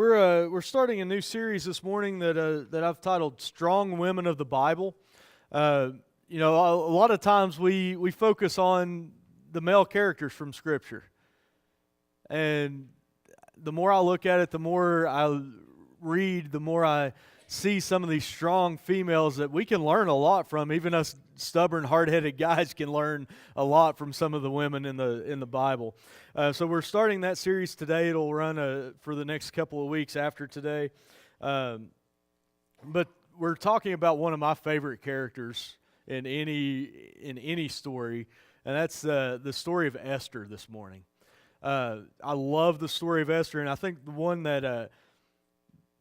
We're starting a new series this morning that I've titled "Strong Women of the Bible." Uh, a lot of times we focus on the male characters from Scripture, and the more I look at it, the more I read, the more I see some of these strong females that we can learn a lot from. Even us stubborn, hard-headed guys can learn a lot from some of the women in the Bible. So we're starting that series today. It'll run for the next couple of weeks after today. But we're talking about one of my favorite characters in any story, and that's the story of Esther this morning. I love the story of Esther, and I think the one that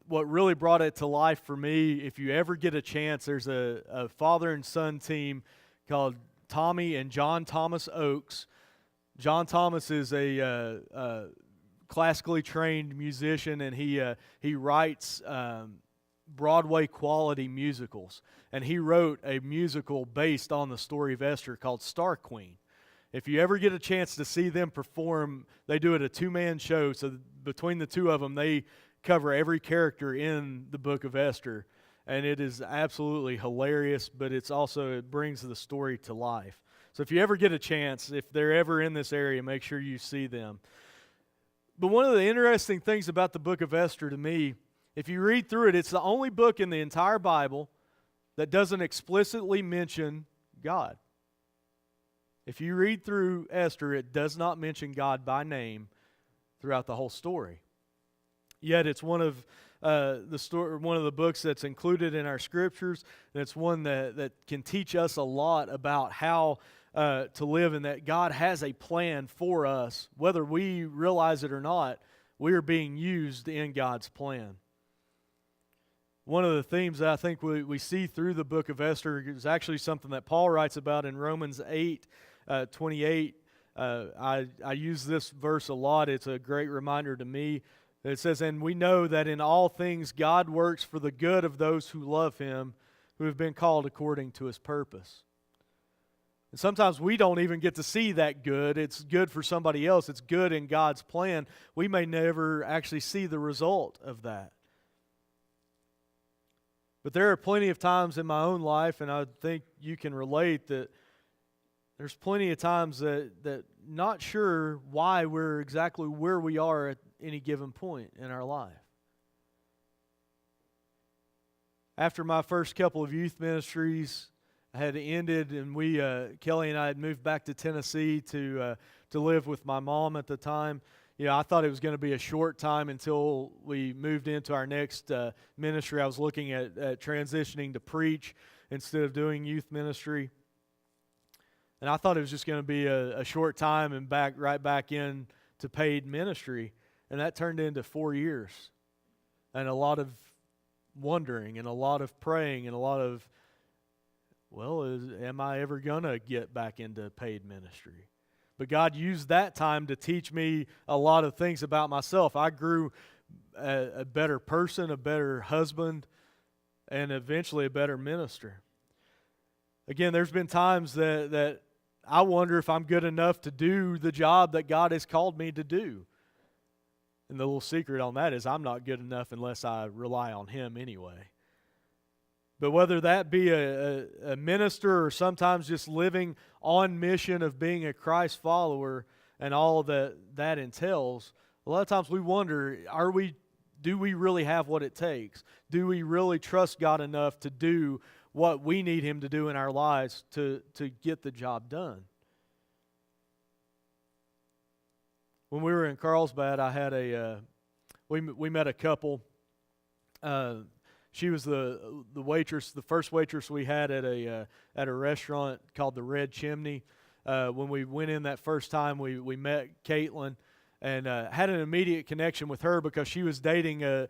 what really brought it to life for me, if you ever get a chance, there's a father and son team called Tommy and John Thomas Oakes. John Thomas is a classically trained musician, and he writes Broadway quality musicals. And he wrote a musical based on the story of Esther called Star Queen. If you ever get a chance to see them perform, they do it a two-man show. So between the two of them, they cover every character in the book of Esther, and it is absolutely hilarious, but it brings the story to life. So if you ever get a chance, if they're ever in this area, make sure you see them. But one of the interesting things about the book of Esther to me, if you read through it, it's the only book in the entire Bible that doesn't explicitly mention God. If you read through Esther, it does not mention God by name throughout the whole story. Yet it's one of the books that's included in our scriptures, and it's one that can teach us a lot about how to live, and that God has a plan for us. Whether we realize it or not, we are being used in God's plan. One of the themes that I think we see through the book of Esther is actually something that Paul writes about in Romans 8:28. I use this verse a lot. It's a great reminder to me. It says, "And we know that in all things God works for the good of those who love Him, who have been called according to His purpose." And sometimes we don't even get to see that good. It's good for somebody else. It's good in God's plan. We may never actually see the result of that. But there are plenty of times in my own life, and I think you can relate, that there's plenty of times that not sure why we're exactly where we are at any given point in our life. After my first couple of youth ministries had ended, and Kelly and I had moved back to Tennessee to live with my mom at the time. I thought it was going to be a short time until we moved into our next ministry. I was looking at transitioning to preach instead of doing youth ministry. And I thought it was just going to be a short time and right back in to paid ministry. And that turned into 4 years. And a lot of wondering and a lot of praying and a lot of, am I ever going to get back into paid ministry? But God used that time to teach me a lot of things about myself. I grew a better person, a better husband, and eventually a better minister. Again, there's been times that I wonder if I'm good enough to do the job that God has called me to do. And the little secret on that is I'm not good enough unless I rely on Him anyway. But whether that be a minister or sometimes just living on mission of being a Christ follower and all that entails, a lot of times we wonder, do we really have what it takes? Do we really trust God enough to do what we need Him to do in our lives to get the job done? When we were in Carlsbad, I had we met a couple. She was the waitress, the first waitress we had at a restaurant called the Red Chimney. When we went in that first time, we met Caitlin and had an immediate connection with her because she was dating a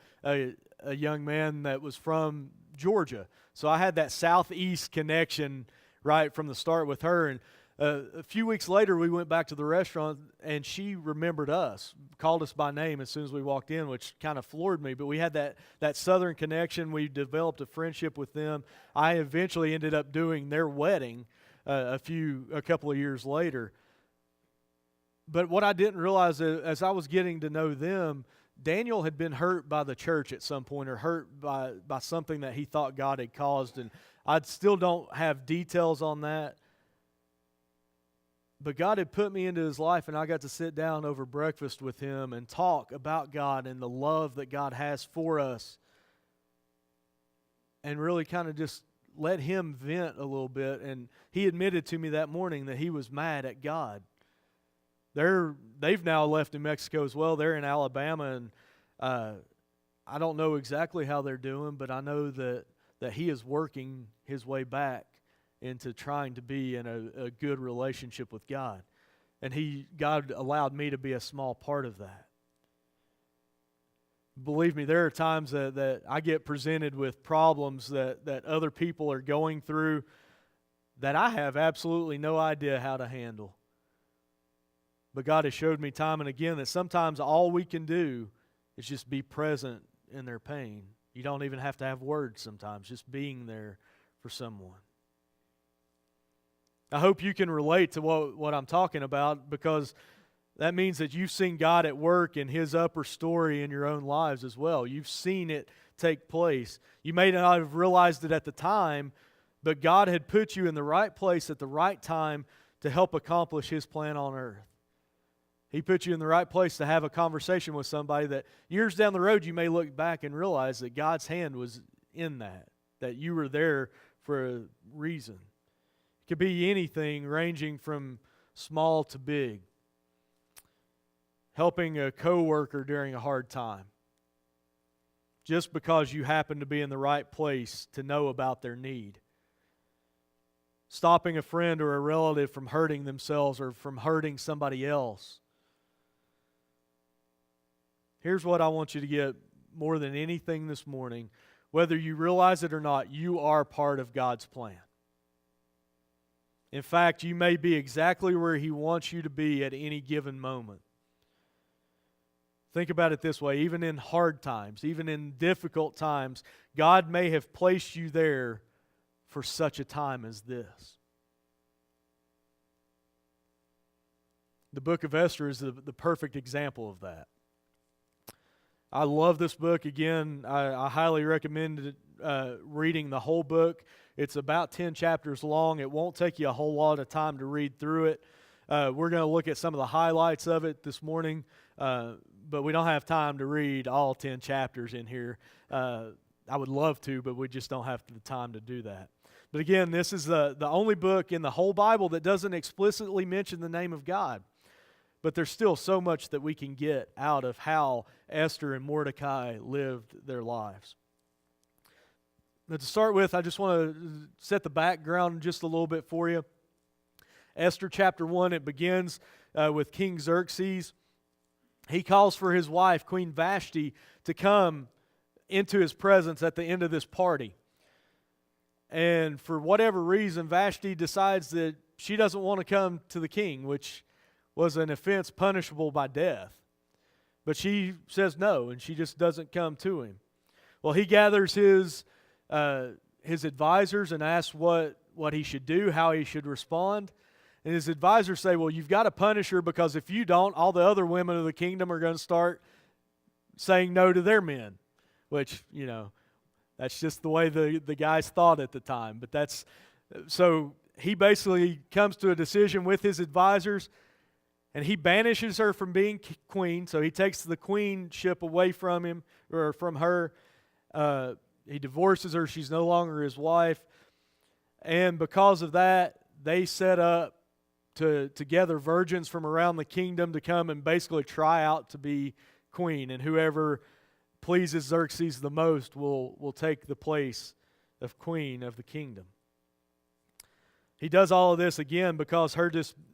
young man that was from Georgia. So I had that southeast connection right from the start with her. And a few weeks later, we went back to the restaurant, and she remembered us, called us by name as soon as we walked in, which kind of floored me. But we had that southern connection. We developed a friendship with them. I eventually ended up doing their wedding a couple of years later. But what I didn't realize as I was getting to know them, Daniel had been hurt by the church at some point, or hurt by something that he thought God had caused, and I still don't have details on that. But God had put me into his life, and I got to sit down over breakfast with him and talk about God and the love that God has for us, and really kind of just let him vent a little bit. And he admitted to me that morning that he was mad at God. They've now left New Mexico as well. They're in Alabama, and I don't know exactly how they're doing, but I know that he is working his way back into trying to be in a good relationship with God. And God allowed me to be a small part of that. Believe me, there are times that I get presented with problems that other people are going through that I have absolutely no idea how to handle. But God has showed me time and again that sometimes all we can do is just be present in their pain. You don't even have to have words sometimes, just being there for someone. I hope you can relate to what I'm talking about, because that means that you've seen God at work in his upper story in your own lives as well. You've seen it take place. You may not have realized it at the time, but God had put you in the right place at the right time to help accomplish his plan on earth. He put you in the right place to have a conversation with somebody that years down the road you may look back and realize that God's hand was in that you were there for a reason. It could be anything ranging from small to big. Helping a coworker during a hard time, just because you happen to be in the right place to know about their need. Stopping a friend or a relative from hurting themselves or from hurting somebody else. Here's what I want you to get more than anything this morning. Whether you realize it or not, you are part of God's plan. In fact, you may be exactly where he wants you to be at any given moment. Think about it this way, even in hard times, even in difficult times, God may have placed you there for such a time as this. The book of Esther is the perfect example of that. I love this book. Again, I highly recommend reading the whole book. It's about 10 chapters long. It won't take you a whole lot of time to read through it. We're going to look at some of the highlights of it this morning. But we don't have time to read all 10 chapters in here. I would love to, but we just don't have the time to do that. But again, this is the only book in the whole Bible that doesn't explicitly mention the name of God. But there's still so much that we can get out of how Esther and Mordecai lived their lives. But to start with, I just want to set the background just a little bit for you. Esther chapter 1, it begins with King Xerxes. He calls for his wife, Queen Vashti, to come into his presence at the end of this party. And for whatever reason, Vashti decides that she doesn't want to come to the king, which was an offense punishable by death. But she says no, and she just doesn't come to him. Well, he gathers his advisors and asks what he should do, how he should respond. And his advisors say, well, you've got to punish her, because if you don't, all the other women of the kingdom are going to start saying no to their men. Which, that's just the way the guys thought at the time. But so he basically comes to a decision with his advisors, and he banishes her from being queen. So he takes the queenship away from him, or from her. He divorces her. She's no longer his wife. And because of that, they set up to gather virgins from around the kingdom to come and basically try out to be queen. And whoever pleases Xerxes the most will take the place of queen of the kingdom. He does all of this again because her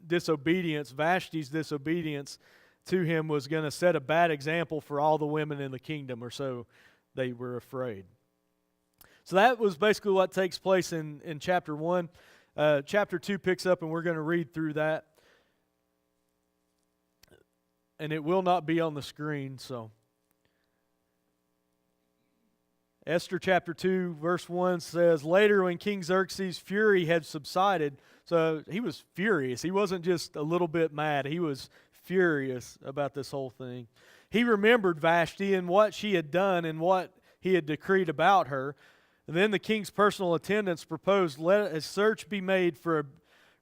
disobedience, Vashti's disobedience to him, was going to set a bad example for all the women in the kingdom, or so they were afraid. So that was basically what takes place in chapter 1. Chapter 2 picks up, and we're going to read through that. And it will not be on the screen, so. Esther chapter 2, verse 1 says, later when King Xerxes' fury had subsided, so he was furious. He wasn't just a little bit mad. He was furious about this whole thing. He remembered Vashti and what she had done and what he had decreed about her. And then the king's personal attendants proposed, let a search be made for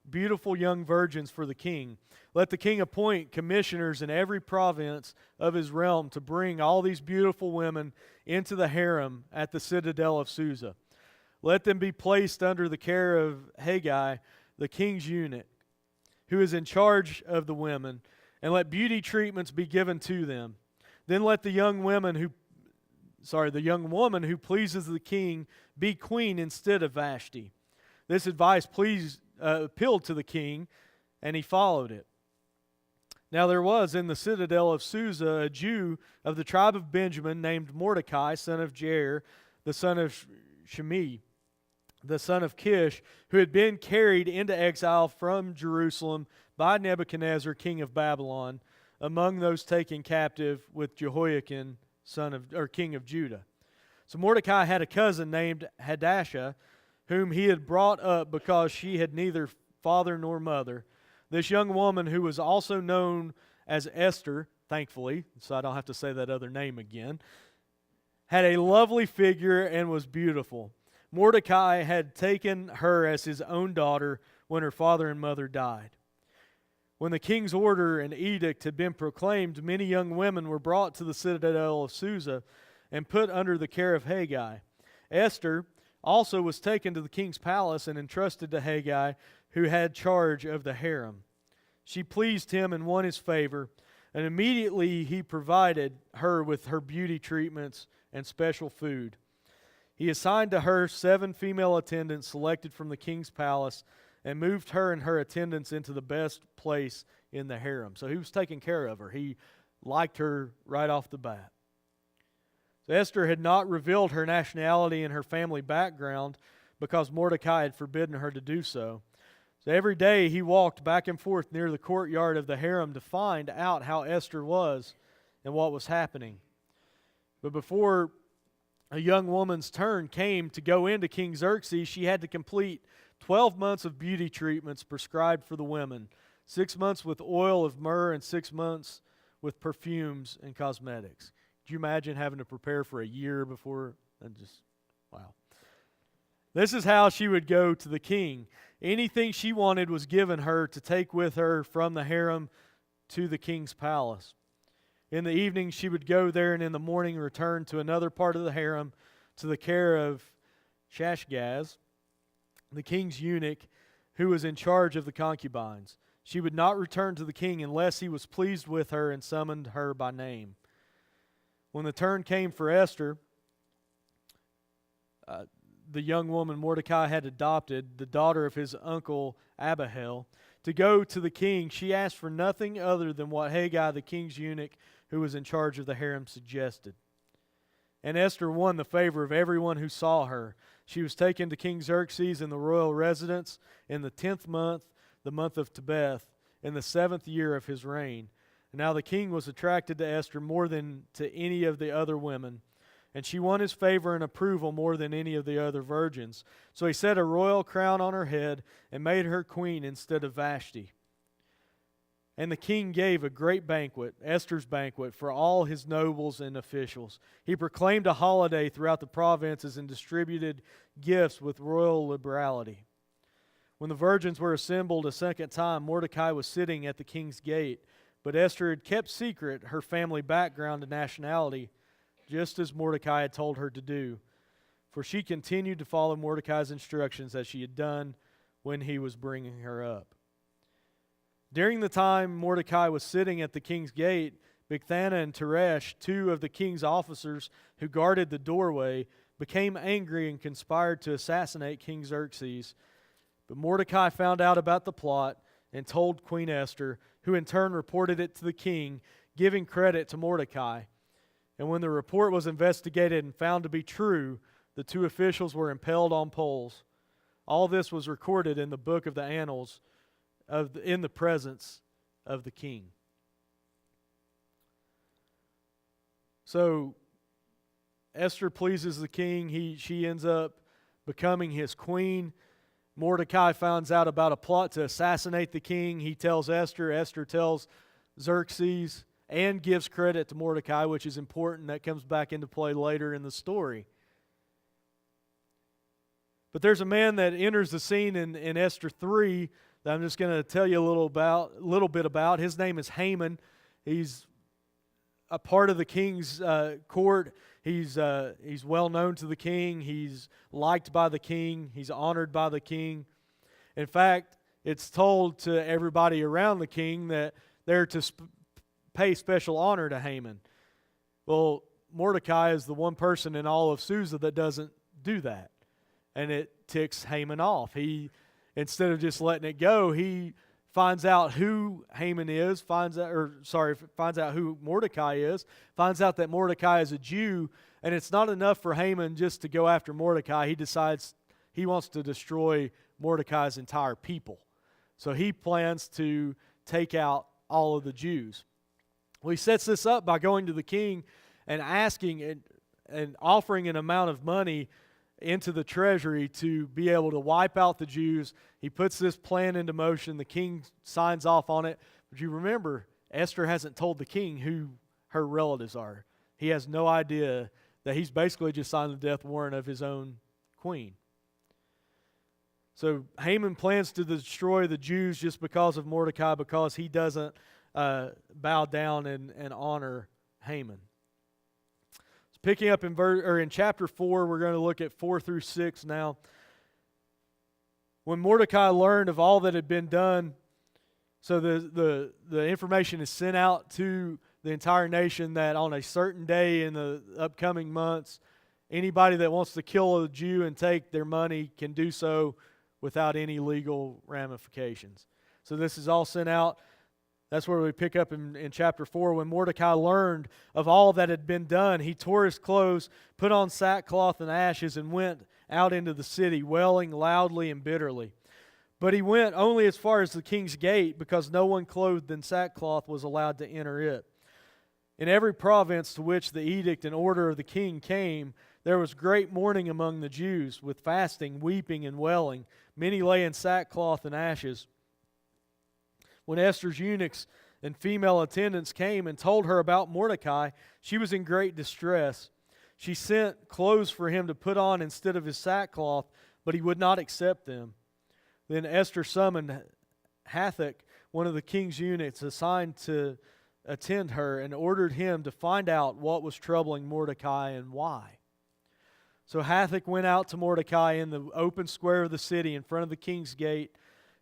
beautiful young virgins for the king. Let the king appoint commissioners in every province of his realm to bring all these beautiful women into the harem at the citadel of Susa. Let them be placed under the care of Haggai, the king's eunuch, who is in charge of the women, and let beauty treatments be given to them. Then let the young woman who pleases the king be queen instead of Vashti. This advice appealed to the king, and he followed it. Now there was in the citadel of Susa a Jew of the tribe of Benjamin named Mordecai, son of Jair, the son of Shimei, the son of Kish, who had been carried into exile from Jerusalem by Nebuchadnezzar, king of Babylon, among those taken captive with Jehoiakim, king of Judah. So Mordecai had a cousin named Hadassah, whom he had brought up because she had neither father nor mother. This young woman, who was also known as Esther, thankfully, so I don't have to say that other name again, had a lovely figure and was beautiful. Mordecai had taken her as his own daughter when her father and mother died. When the king's order and edict had been proclaimed, many young women were brought to the citadel of Susa and put under the care of Haggai. Esther also was taken to the king's palace and entrusted to Haggai, who had charge of the harem. She pleased him and won his favor, and immediately he provided her with her beauty treatments and special food. He assigned to her 7 female attendants selected from the king's palace and moved her and her attendants into the best place in the harem. So he was taking care of her. He liked her right off the bat. So Esther had not revealed her nationality and her family background because Mordecai had forbidden her to do so. So every day he walked back and forth near the courtyard of the harem to find out how Esther was and what was happening. But before a young woman's turn came to go into King Xerxes, she had to complete 12 months of beauty treatments prescribed for the women, 6 months with oil of myrrh and 6 months with perfumes and cosmetics. Could you imagine having to prepare for a year before? Wow. This is how she would go to the king. Anything she wanted was given her to take with her from the harem to the king's palace. In the evening she would go there, and in the morning return to another part of the harem to the care of Shashgaz, the king's eunuch, who was in charge of the concubines. She would not return to the king unless he was pleased with her and summoned her by name. When the turn came for Esther, the young woman Mordecai had adopted, the daughter of his uncle Abihail, to go to the king, she asked for nothing other than what Haggai, the king's eunuch, who was in charge of the harem, suggested. And Esther won the favor of everyone who saw her. She was taken to King Xerxes in the royal residence in the 10th month, the month of Tebeth, in the 7th year of his reign. And now the king was attracted to Esther more than to any of the other women, and she won his favor and approval more than any of the other virgins. So he set a royal crown on her head and made her queen instead of Vashti. And the king gave a great banquet, Esther's banquet, for all his nobles and officials. He proclaimed a holiday throughout the provinces and distributed gifts with royal liberality. When the virgins were assembled a second time, Mordecai was sitting at the king's gate, but Esther had kept secret her family background and nationality, just as Mordecai had told her to do. For she continued to follow Mordecai's instructions as she had done when he was bringing her up. During the time Mordecai was sitting at the king's gate, Bigthana and Teresh, 2 of the king's officers who guarded the doorway, became angry and conspired to assassinate King Xerxes. But Mordecai found out about the plot and told Queen Esther, who in turn reported it to the king, giving credit to Mordecai. And when the report was investigated and found to be true, the 2 officials were impaled on poles. All this was recorded in the book of the annals in the presence of the king. So Esther pleases the king. She ends up becoming his queen. Mordecai finds out about a plot to assassinate the king. He tells Esther. Esther tells Xerxes and gives credit to Mordecai, which is important. That comes back into play later in the story. But there's a man that enters the scene in Esther 3 that I'm just going to tell you a little bit about. His name is Haman. He's a part of the king's court. He's well known to the king. He's liked by the king. He's honored by the king. In fact, it's told to everybody around the king that they're to pay special honor to Haman. Well, Mordecai is the one person in all of Susa that doesn't do that. And it ticks Haman off. He, instead of just letting it go, he finds out who Haman is, finds out who Mordecai is, finds out that Mordecai is a Jew, and it's not enough for Haman just to go after Mordecai. He decides he wants to destroy Mordecai's entire people. So he plans to take out all of the Jews. Well, he sets this up by going to the king and asking and offering an amount of money into the treasury to be able to wipe out the Jews. He puts this plan into motion. The king signs off on it. But you remember, Esther hasn't told the king who her relatives are. He has no idea that he's basically just signed the death warrant of his own queen. So Haman plans to destroy the Jews just because of Mordecai, because he doesn't bow down and honor Haman. Picking up in chapter 4, we're going to look at 4 through 6 now. When Mordecai learned of all that had been done, so the information is sent out to the entire nation that on a certain day in the upcoming months, anybody that wants to kill a Jew and take their money can do so without any legal ramifications. So this is all sent out. That's where we pick up in chapter 4. When Mordecai learned of all that had been done, he tore his clothes, put on sackcloth and ashes, and went out into the city, wailing loudly and bitterly. But he went only as far as the king's gate, because no one clothed in sackcloth was allowed to enter it. In every province to which the edict and order of the king came, there was great mourning among the Jews, with fasting, weeping, and wailing. Many lay in sackcloth and ashes. When Esther's eunuchs and female attendants came and told her about Mordecai, she was in great distress. She sent clothes for him to put on instead of his sackcloth, but he would not accept them. Then Esther summoned Hathach, one of the king's eunuchs assigned to attend her, and ordered him to find out what was troubling Mordecai and why. So Hathach went out to Mordecai in the open square of the city in front of the king's gate,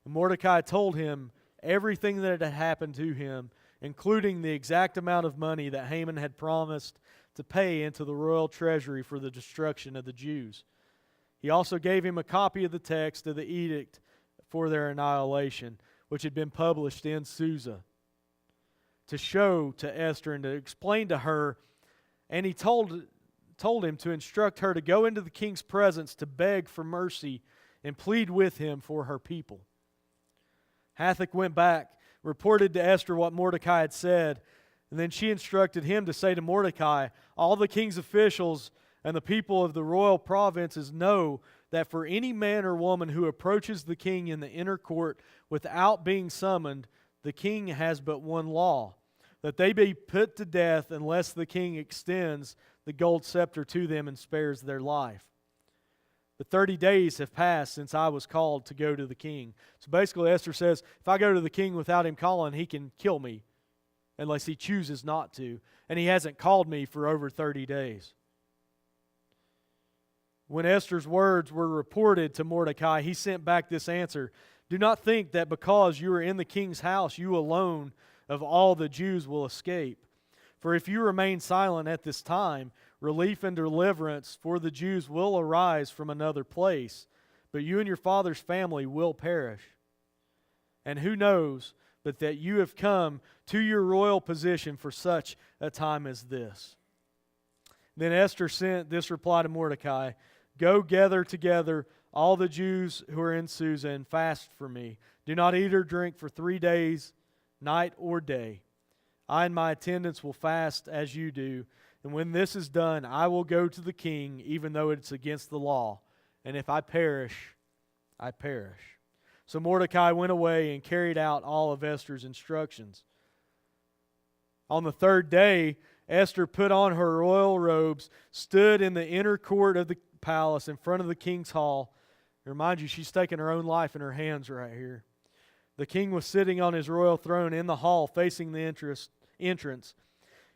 and Mordecai told him everything that had happened to him, including the exact amount of money that Haman had promised to pay into the royal treasury for the destruction of the Jews. He also gave him a copy of the text of the edict for their annihilation, which had been published in Susa, to show to Esther and to explain to her. And he told him to instruct her to go into the king's presence to beg for mercy and plead with him for her people. Hathach went back, reported to Esther what Mordecai had said, and then she instructed him to say to Mordecai, all the king's officials and the people of the royal provinces know that for any man or woman who approaches the king in the inner court without being summoned, the king has but one law, that they be put to death unless the king extends the gold scepter to them and spares their life. But 30 days have passed since I was called to go to the king. So basically Esther says, if I go to the king without him calling, he can kill me unless he chooses not to. And he hasn't called me for over 30 days. When Esther's words were reported to Mordecai, he sent back this answer: do not think that because you are in the king's house, you alone of all the Jews will escape. For if you remain silent at this time, relief and deliverance for the Jews will arise from another place, but you and your father's family will perish. And who knows but that you have come to your royal position for such a time as this? Then Esther sent this reply to Mordecai: go gather together all the Jews who are in Susa and fast for me. Do not eat or drink for 3 days, night or day. I and my attendants will fast as you do. And when this is done, I will go to the king, even though it's against the law. And if I perish, I perish. So Mordecai went away and carried out all of Esther's instructions. On the third day, Esther put on her royal robes, stood in the inner court of the palace in front of the king's hall. Remind you, she's taking her own life in her hands right here. The king was sitting on his royal throne in the hall facing the entrance.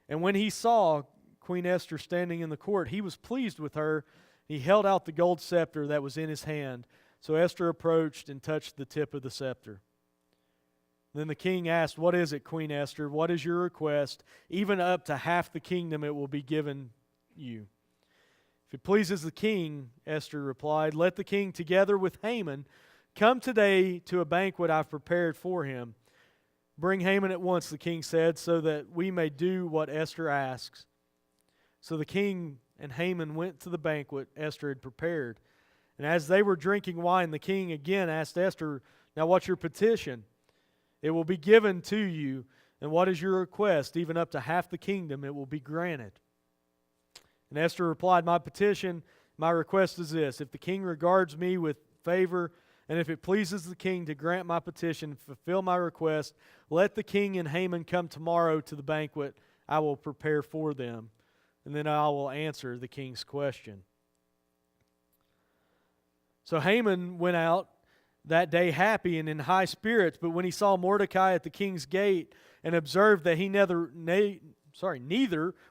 And when he saw Queen Esther standing in the court, he was pleased with her. He held out the gold scepter that was in his hand. So Esther approached and touched the tip of the scepter. Then the king asked, "What is it, Queen Esther? What is your request? Even up to half the kingdom it will be given you." "If it pleases the king," Esther replied, "let the king together with Haman come today to a banquet I've prepared for him." "Bring Haman at once," the king said, "so that we may do what Esther asks." So the king and Haman went to the banquet Esther had prepared. And as they were drinking wine, the king again asked Esther, "Now what's your petition?" "It will be given to you. And what is your request? Even up to half the kingdom it will be granted." And Esther replied, "My petition, my request is this. If the king regards me with favor, and if it pleases the king to grant my petition and fulfill my request, let the king and Haman come tomorrow to the banquet I will prepare for them. And then I will answer the king's question." So Haman went out that day happy and in high spirits, but when he saw Mordecai at the king's gate and observed that he neither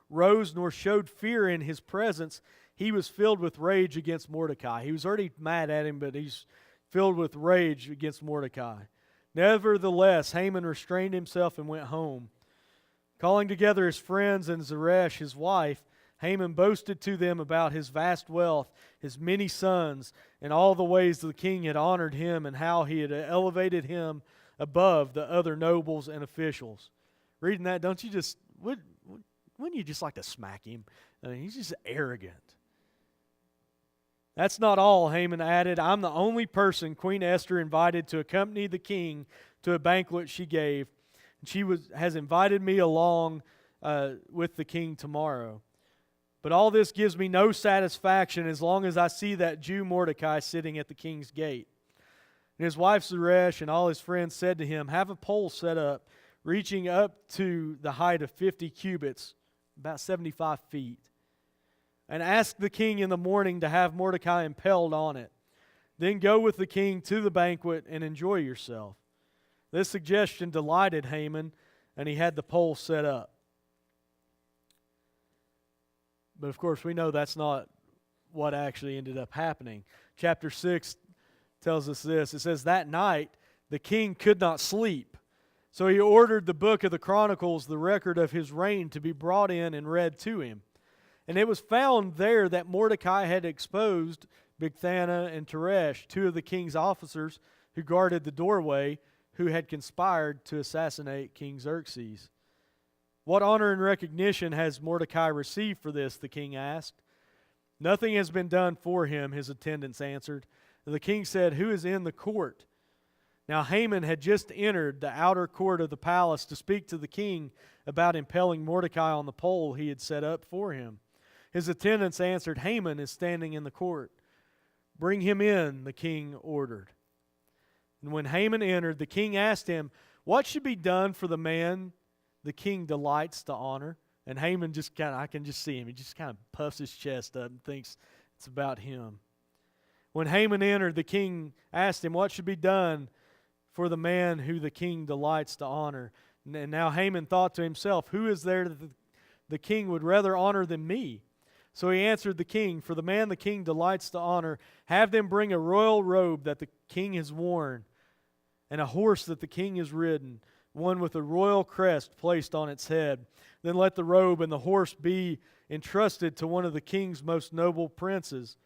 rose nor showed fear in his presence, he was filled with rage against Mordecai. He was already mad at him, but he's filled with rage against Mordecai. Nevertheless, Haman restrained himself and went home. Calling together his friends and Zeresh, his wife, Haman boasted to them about his vast wealth, his many sons, and all the ways the king had honored him and how he had elevated him above the other nobles and officials. Reading that, don't you just, wouldn't you just like to smack him? I mean, he's just arrogant. That's not all, Haman added. I'm the only person Queen Esther invited to accompany the king to a banquet she gave. She has invited me along with the king tomorrow. But all this gives me no satisfaction as long as I see that Jew Mordecai sitting at the king's gate. And his wife Zeresh and all his friends said to him, "Have a pole set up, reaching up to the height of 50 cubits, about 75 feet. And ask the king in the morning to have Mordecai impaled on it. Then go with the king to the banquet and enjoy yourself." This suggestion delighted Haman, and he had the pole set up. But of course, we know that's not what actually ended up happening. Chapter 6 tells us this. It says, "That night the king could not sleep. So he ordered the book of the Chronicles, the record of his reign, to be brought in and read to him. And it was found there that Mordecai had exposed Bigthana and Teresh, two of the king's officers who guarded the doorway, who had conspired to assassinate King Xerxes. "What honor and recognition has Mordecai received for this?" the king asked. "Nothing has been done for him," his attendants answered. And the king said, "Who is in the court?" Now Haman had just entered the outer court of the palace to speak to the king about impaling Mordecai on the pole he had set up for him. His attendants answered, "Haman is standing in the court." "Bring him in," the king ordered. And when Haman entered, the king asked him, "What should be done for the man the king delights to honor?" And Haman I can just see him. He just kind of puffs his chest up and thinks it's about him. When Haman entered, the king asked him, "What should be done for the man who the king delights to honor?" And now Haman thought to himself, "Who is there that the king would rather honor than me?" So he answered the king, "For the man the king delights to honor, have them bring a royal robe that the king has worn, and a horse that the king has ridden, one with a royal crest placed on its head. Then let the robe and the horse be entrusted to one of the king's most noble princes.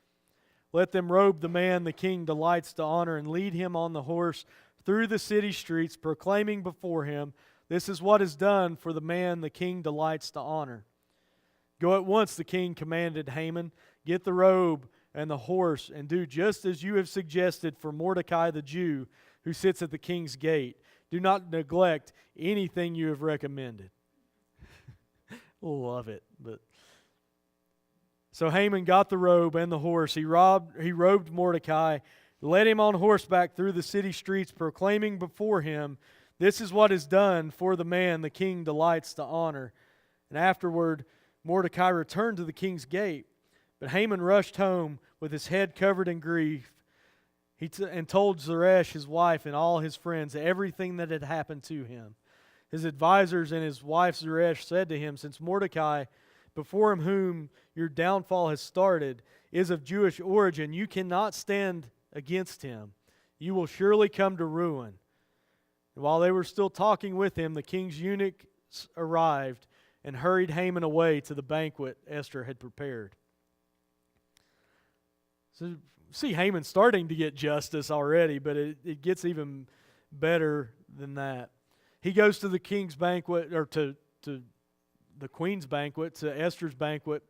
Let them robe the man the king delights to honor and lead him on the horse through the city streets, proclaiming before him, 'This is what is done for the man the king delights to honor.'" "Go at once," the king commanded Haman. "Get the robe and the horse, and do just as you have suggested for Mordecai the Jew, who sits at the king's gate. Do not neglect anything you have recommended." Love it. So Haman got the robe and the horse. He robed Mordecai, led him on horseback through the city streets, proclaiming before him, This is what is done for the man the king delights to honor. And afterward, Mordecai returned to the king's gate. But Haman rushed home with his head covered in grief. And told Zeresh, his wife, and all his friends everything that had happened to him. His advisors and his wife Zeresh said to him, "Since Mordecai, before whom your downfall has started, is of Jewish origin, you cannot stand against him. You will surely come to ruin." And while they were still talking with him, the king's eunuchs arrived and hurried Haman away to the banquet Esther had prepared. So see Haman starting to get justice already, but it gets even better than that. He goes to the king's banquet, or to the queen's banquet, to Esther's banquet,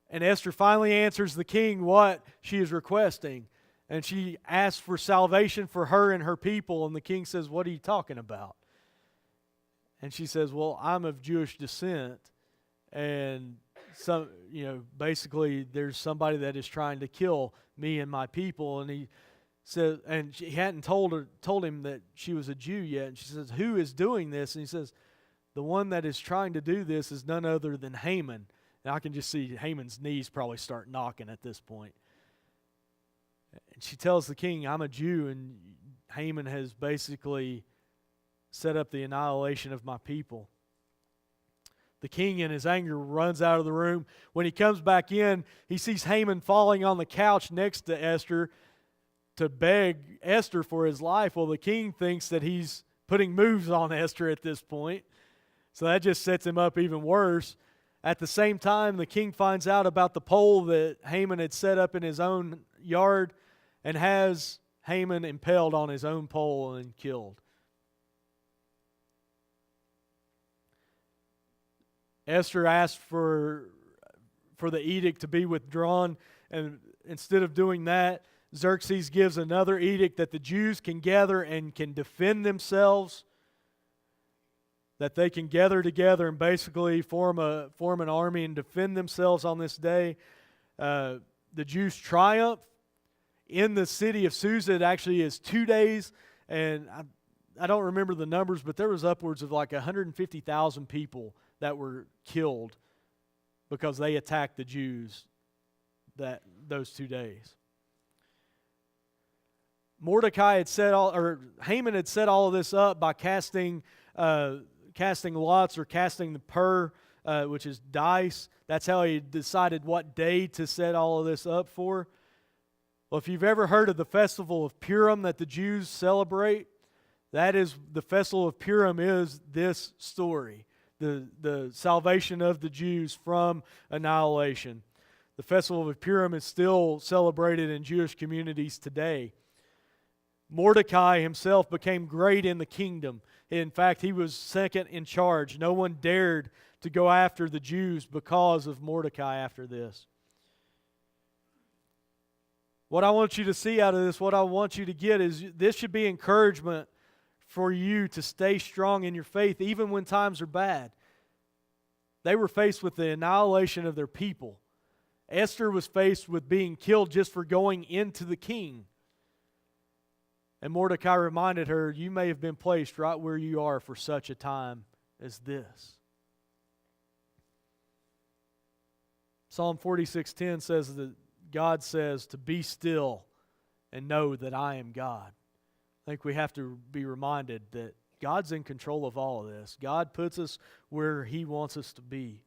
and Esther finally answers the king what she is requesting. And she asks for salvation for her and her people, and the king says, "What are you talking about?" And she says, "Well, I'm of Jewish descent, and basically there's somebody that is trying to kill me and my people." And he says, and she hadn't told him that she was a Jew yet. And she says, "Who is doing this?" And he says, "The one that is trying to do this is none other than Haman." And I can just see Haman's knees probably start knocking at this point. And she tells the king, "I'm a Jew, and Haman has basically set up the annihilation of my people." The king, in his anger, runs out of the room. When he comes back in, he sees Haman falling on the couch next to Esther to beg Esther for his life. Well, the king thinks that he's putting moves on Esther at this point, so that just sets him up even worse. At the same time, the king finds out about the pole that Haman had set up in his own yard and has Haman impaled on his own pole and killed. Esther asked for the edict to be withdrawn, and instead of doing that, Xerxes gives another edict that the Jews can gather and can defend themselves, that they can gather together and basically form an army and defend themselves on this day. The Jews triumph. In the city of Susa, it actually is 2 days, and I don't remember the numbers, but there was upwards of like 150,000 people that were killed because they attacked the Jews those 2 days. Haman had set all of this up by casting lots, or casting the pur, which is dice. That's how he decided what day to set all of this up for. Well, if you've ever heard of the festival of Purim that the Jews celebrate, the festival of Purim is this story, the salvation of the Jews from annihilation. The festival of Purim is still celebrated in Jewish communities today. Mordecai himself became great in the kingdom. In fact, he was second in charge. No one dared to go after the Jews because of Mordecai after this. What I want you to see out of this, what I want you to get is this should be encouragement for you to stay strong in your faith even when times are bad. They were faced with the annihilation of their people. Esther was faced with being killed just for going into the king. And Mordecai reminded her, "You may have been placed right where you are for such a time as this." Psalm 46:10 says that God says to be still and know that I am God. I think we have to be reminded that God's in control of all of this. God puts us where He wants us to be.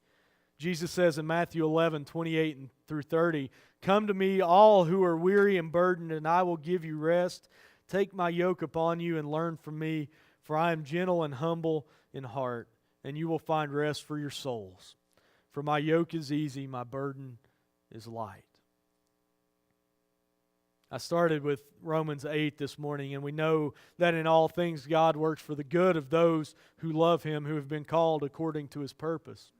Jesus says in Matthew 11:28 through 30, "Come to me, all who are weary and burdened, and I will give you rest. Take my yoke upon you and learn from me, for I am gentle and humble in heart, and you will find rest for your souls. For my yoke is easy, my burden is light." I started with Romans 8 this morning, and we know that in all things God works for the good of those who love Him, who have been called according to His purpose.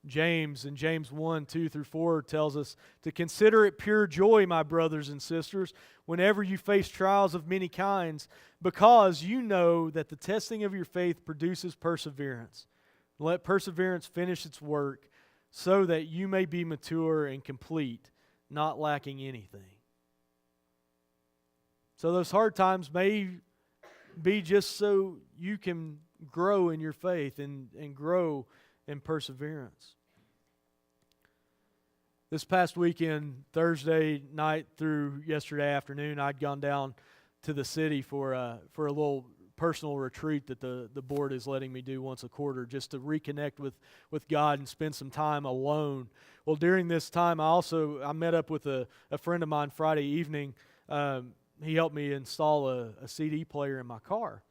James, in James 1:2 through 4, tells us to consider it pure joy, my brothers and sisters, whenever you face trials of many kinds, because you know that the testing of your faith produces perseverance. Let perseverance finish its work, so that you may be mature and complete, not lacking anything. So those hard times may be just so you can grow in your faith and grow in perseverance. This past weekend, Thursday night through yesterday afternoon, I'd gone down to the city for a little personal retreat that the board is letting me do once a quarter, just to reconnect with God and spend some time alone. Well, during this time, I met up with a friend of mine Friday evening. He helped me install a CD player in my car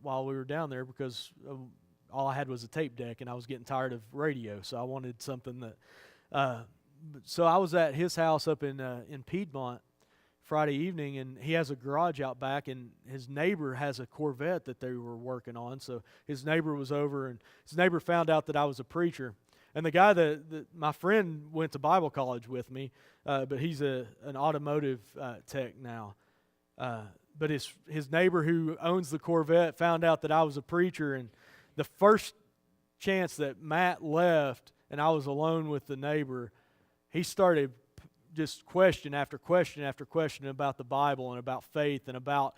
while we were down there, because all I had was a tape deck and I was getting tired of radio, so I wanted something that... So I was at his house up in Piedmont Friday evening, and he has a garage out back, and his neighbor has a Corvette that they were working on. So his neighbor was over, and his neighbor found out that I was a preacher. And the guy that my friend went to Bible college with me, but he's an automotive tech now. But his neighbor who owns the Corvette found out that I was a preacher, and the first chance that Matt left and I was alone with the neighbor, he started just question after question after question about the Bible and about faith and about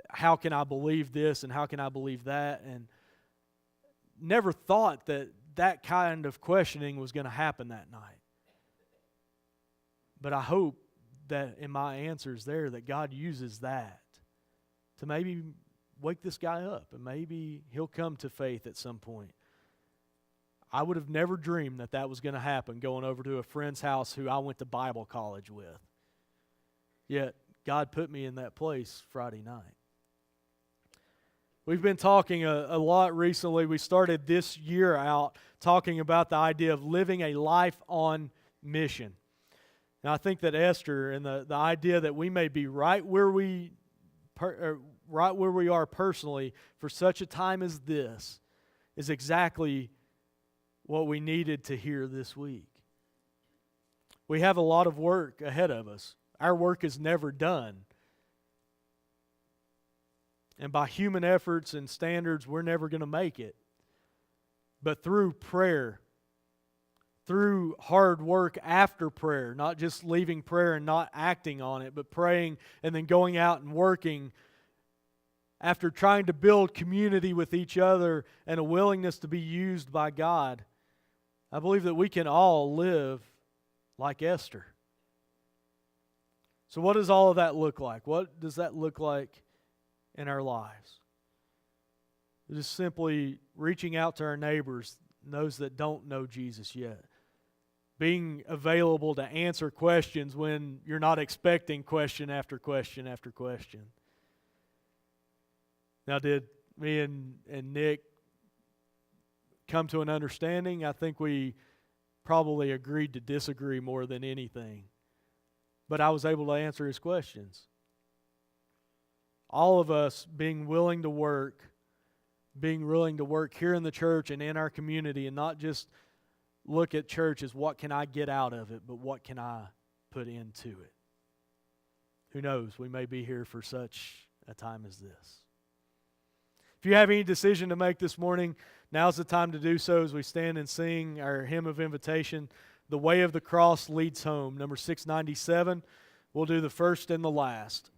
how can I believe this and how can I believe that, and never thought that kind of questioning was going to happen that night. But I hope that in my answers there that God uses that to maybe wake this guy up, and maybe he'll come to faith at some point. I would have never dreamed that was going to happen, going over to a friend's house who I went to Bible college with. Yet, God put me in that place Friday night. We've been talking a lot recently. We started this year out talking about the idea of living a life on mission. And I think that Esther and the idea that we may be right where we are personally for such a time as this is exactly what we needed to hear this week. We have a lot of work ahead of us. Our work is never done. And by human efforts and standards, we're never going to make it. But through prayer, through hard work after prayer, not just leaving prayer and not acting on it, but praying and then going out and working, after trying to build community with each other and a willingness to be used by God, I believe that we can all live like Esther. So what does all of that look like? What does that look like in our lives? It is simply reaching out to our neighbors, those that don't know Jesus yet. Being available to answer questions when you're not expecting question after question after question. Now, did me and Nick come to an understanding? I think we probably agreed to disagree more than anything. But I was able to answer his questions. All of us being willing to work here in the church and in our community, and not just look at church as what can I get out of it, but what can I put into it. Who knows, we may be here for such a time as this. If you have any decision to make this morning, now's the time to do so as we stand and sing our hymn of invitation, The Way of the Cross Leads Home, number 697. We'll do the first and the last.